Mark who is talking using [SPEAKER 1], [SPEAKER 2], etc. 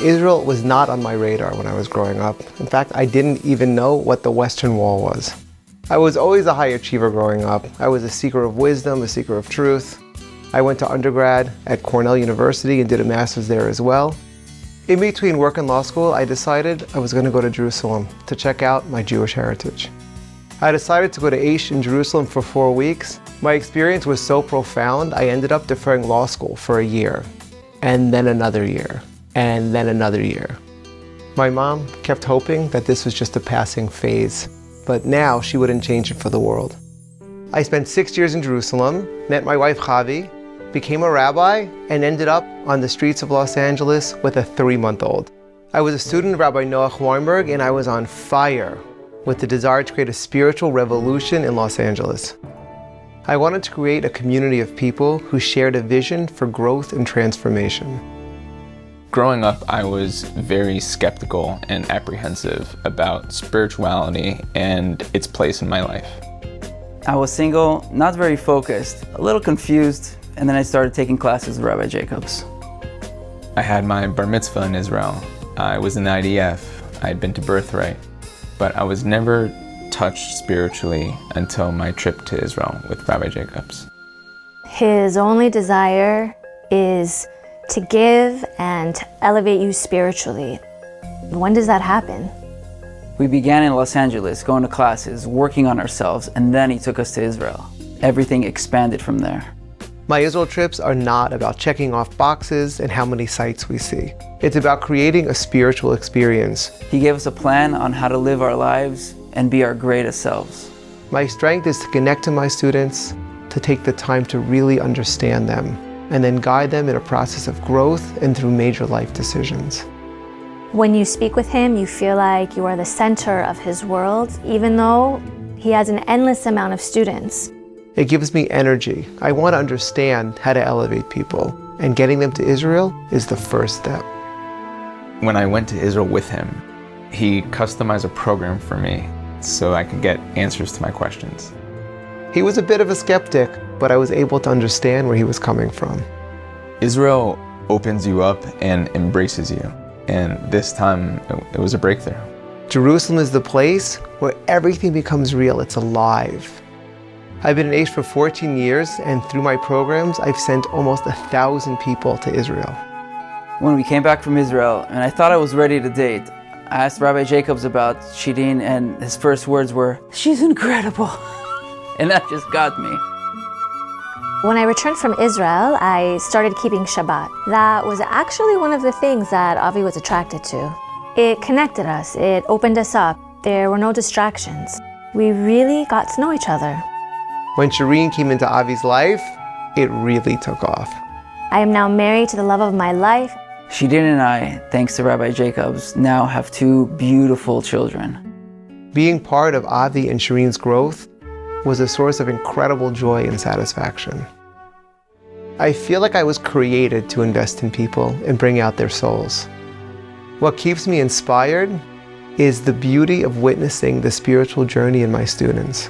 [SPEAKER 1] Israel was not on my radar when I was growing up. In fact, I didn't even know what the Western Wall was. I was always a high achiever growing up. I was a seeker of wisdom, a seeker of truth. I went to undergrad at Cornell University and did a master's there as well. In between work and law school, I decided I was going to go to Jerusalem to check out my Jewish heritage. I decided to go to Aish in Jerusalem for 4 weeks. My experience was so profound, I ended up deferring law school for a year, and then another year, and then another year. My mom kept hoping that this was just a passing phase, but now she wouldn't change it for the world. I spent 6 years in Jerusalem, met my wife Javi, became a rabbi, and ended up on the streets of Los Angeles with a 3-month-old. I was a student of Rabbi Noach Weinberg, and I was on fire with the desire to create a spiritual revolution in Los Angeles. I wanted to create a community of people who shared a vision for growth and transformation.
[SPEAKER 2] Growing up, I was very skeptical and apprehensive about spirituality and its place in my life.
[SPEAKER 3] I was single, not very focused, a little confused, and then I started taking classes with Rabbi Jacobs.
[SPEAKER 2] I had my bar mitzvah in Israel. I was in the IDF. I had been to Birthright. But I was never touched spiritually until my trip to Israel with Rabbi Jacobs.
[SPEAKER 4] His only desire is to give and to elevate you spiritually. When does that happen?
[SPEAKER 3] We began in Los Angeles, going to classes, working on ourselves, and then he took us to Israel. Everything expanded from there.
[SPEAKER 1] My Israel trips are not about checking off boxes and how many sites we see. It's about creating a spiritual experience.
[SPEAKER 3] He gave us a plan on how to live our lives and be our greatest selves.
[SPEAKER 1] My strength is to connect to my students, to take the time to really understand them, and then guide them in a process of growth and through major life decisions.
[SPEAKER 4] When you speak with him, you feel like you are the center of his world, even though he has an endless amount of students.
[SPEAKER 1] It gives me energy. I want to understand how to elevate people, and getting them to Israel is the first step.
[SPEAKER 2] When I went to Israel with him, he customized a program for me so I could get answers to my questions.
[SPEAKER 1] He was a bit of a skeptic, but I was able to understand where he was coming from.
[SPEAKER 2] Israel opens you up and embraces you, and this time it was a breakthrough.
[SPEAKER 1] Jerusalem is the place where everything becomes real. It's alive. I've been in Aish for 14 years, and through my programs, I've sent almost 1,000 people to Israel.
[SPEAKER 3] When we came back from Israel, and I thought I was ready to date, I asked Rabbi Jacobs about Shireen, and his first words were, "She's incredible." And that just got me.
[SPEAKER 4] When I returned from Israel, I started keeping Shabbat. That was actually one of the things that Avi was attracted to. It connected us, it opened us up. There were no distractions. We really got to know each other.
[SPEAKER 1] When Shireen came into Avi's life, it really took off.
[SPEAKER 4] I am now married to the love of my life.
[SPEAKER 3] Shireen and I, thanks to Rabbi Jacobs, now have 2 beautiful children.
[SPEAKER 1] Being part of Avi and Shireen's growth was a source of incredible joy and satisfaction. I feel like I was created to invest in people and bring out their souls. What keeps me inspired is the beauty of witnessing the spiritual journey in my students.